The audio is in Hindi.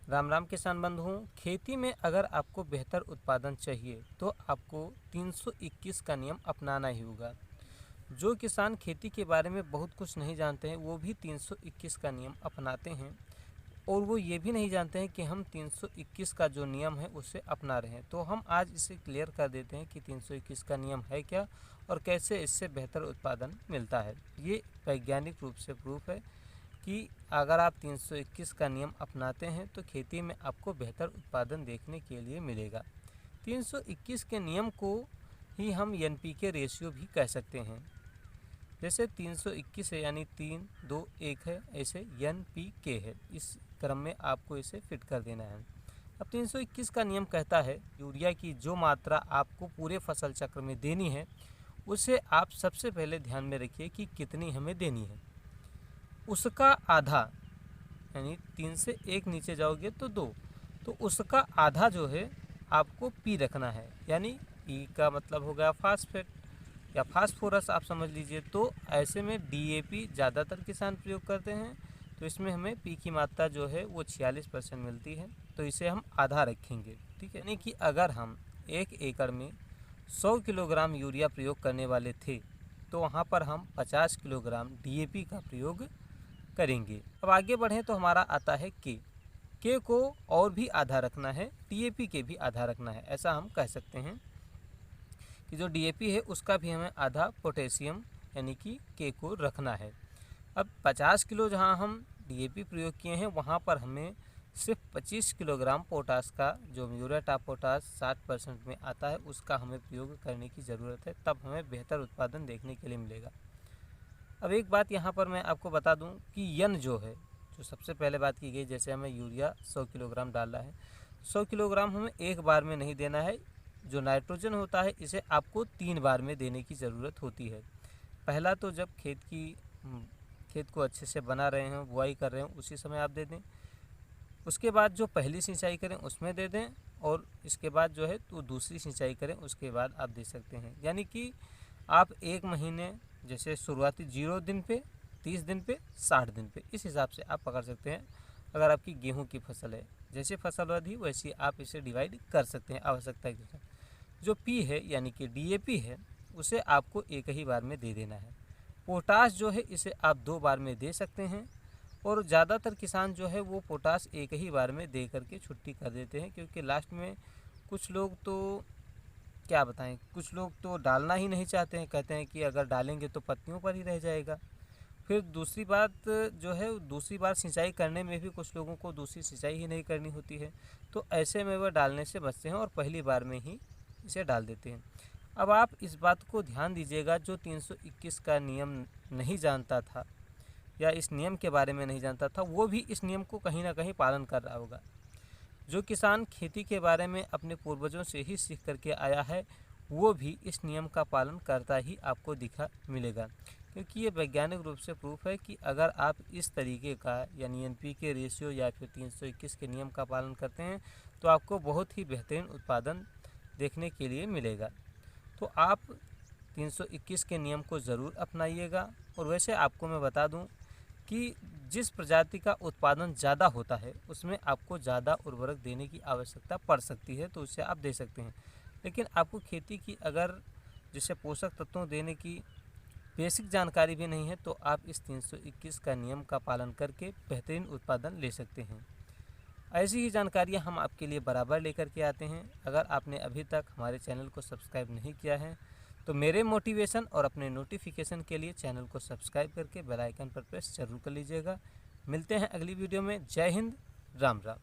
राम राम किसान बंधुओं। खेती में अगर आपको बेहतर उत्पादन चाहिए तो आपको 321 का नियम अपनाना ही होगा। जो किसान खेती के बारे में बहुत कुछ नहीं जानते हैं वो भी 321 का नियम अपनाते हैं, और वो ये भी नहीं जानते हैं कि हम 321 का जो नियम है उसे अपना रहे हैं। तो हम आज इसे क्लियर कर देते हैं कि 321 का नियम है क्या और कैसे इससे बेहतर उत्पादन मिलता है। ये वैज्ञानिक रूप से प्रूफ है कि अगर आप 321 का नियम अपनाते हैं तो खेती में आपको बेहतर उत्पादन देखने के लिए मिलेगा। 321 के नियम को ही हम एनपीके रेशियो भी कह सकते हैं। जैसे 321 है यानी 3 2 1 है, ऐसे एनपीके है, इस क्रम में आपको इसे फिट कर देना है। अब 321 का नियम कहता है यूरिया की जो मात्रा आपको पूरे फसल चक्र में देनी है उसे आप सबसे पहले ध्यान में रखिए कि कितनी हमें देनी है। उसका आधा, यानी 3 से 1 नीचे जाओगे तो 2, तो उसका आधा जो है आपको पी रखना है। यानी पी का मतलब हो गया फास्फेट या फास्फोरस आप समझ लीजिए। तो ऐसे में डीएपी ज़्यादातर किसान प्रयोग करते हैं, तो इसमें हमें पी की मात्रा जो है वो 46% मिलती है, तो इसे हम आधा रखेंगे। ठीक है, यानी कि अगर हम 1 एकड़ में 100 किलोग्राम यूरिया प्रयोग करने वाले थे तो वहाँ पर हम 50 किलोग्राम डीएपी का प्रयोग करेंगे। अब आगे बढ़ें तो हमारा आता है के को और भी आधा रखना है, टीएपी के भी आधा रखना है। ऐसा हम कह सकते हैं कि जो डीएपी है उसका भी हमें आधा पोटेशियम यानी कि के को रखना है। अब 50 किलो जहां हम डीएपी प्रयोग किए हैं वहां पर हमें सिर्फ 25 किलोग्राम पोटास का, जो म्यूरेट ऑफ पोटास 60% में आता है, उसका हमें प्रयोग करने की ज़रूरत है, तब हमें बेहतर उत्पादन देखने के लिए मिलेगा। अब एक बात यहाँ पर मैं आपको बता दूँ कि यन जो है, जो सबसे पहले बात की गई, जैसे हमें यूरिया 100 किलोग्राम डालना है, 100 किलोग्राम हमें एक बार में नहीं देना है। जो नाइट्रोजन होता है इसे आपको 3 बार में देने की ज़रूरत होती है। पहला तो जब खेत को अच्छे से बना रहे हैं, बुआई कर रहे हैं, उसी समय आप दे दें। उसके बाद जो पहली सिंचाई करें उसमें दे दें, और इसके बाद जो है तो दूसरी सिंचाई करें उसके बाद आप दे सकते हैं। यानी कि आप 1 महीने, जैसे शुरुआती 0 दिन पे, 30 दिन पे, 60 दिन पे, इस हिसाब से आप पकड़ सकते हैं। अगर आपकी गेहूं की फसल है, जैसे फसल बढ़ी वैसे आप इसे डिवाइड कर सकते हैं आवश्यकता के अनुसार। जो पी है यानी कि डीएपी है उसे आपको एक ही बार में दे देना है। पोटास जो है इसे आप 2 बार में दे सकते हैं, और ज़्यादातर किसान जो है वो पोटास एक ही बार में दे करके छुट्टी कर देते हैं, क्योंकि लास्ट में कुछ लोग तो क्या बताएं, कुछ लोग तो डालना ही नहीं चाहते हैं, कहते हैं कि अगर डालेंगे तो पत्तियों पर ही रह जाएगा। फिर दूसरी बात जो है, दूसरी बार सिंचाई करने में भी कुछ लोगों को दूसरी सिंचाई ही नहीं करनी होती है, तो ऐसे में वह डालने से बचते हैं और पहली बार में ही इसे डाल देते हैं। अब आप इस बात को ध्यान दीजिएगा, जो 321 का नियम नहीं जानता था या इस नियम के बारे में नहीं जानता था, वो भी इस नियम को कहीं ना कहीं पालन कर रहा होगा। जो किसान खेती के बारे में अपने पूर्वजों से ही सीख करके आया है वो भी इस नियम का पालन करता ही आपको दिखा मिलेगा, क्योंकि ये वैज्ञानिक रूप से प्रूफ है कि अगर आप इस तरीके का यानी एनपीके रेशियो या फिर 321 के नियम का पालन करते हैं तो आपको बहुत ही बेहतरीन उत्पादन देखने के लिए मिलेगा। तो आप 321 के नियम को ज़रूर अपनाइएगा। और वैसे आपको मैं बता दूं कि जिस प्रजाति का उत्पादन ज़्यादा होता है उसमें आपको ज़्यादा उर्वरक देने की आवश्यकता पड़ सकती है, तो उससे आप दे सकते हैं। लेकिन आपको खेती की अगर जैसे पोषक तत्वों देने की बेसिक जानकारी भी नहीं है तो आप इस 321 का नियम का पालन करके बेहतरीन उत्पादन ले सकते हैं। ऐसी ही जानकारियाँ हम आपके लिए बराबर लेकर के आते हैं। अगर आपने अभी तक हमारे चैनल को सब्सक्राइब नहीं किया है तो मेरे मोटिवेशन और अपने नोटिफिकेशन के लिए चैनल को सब्सक्राइब करके बेल आइकन पर प्रेस जरूर कर लीजिएगा। मिलते हैं अगली वीडियो में। जय हिंद, राम राम।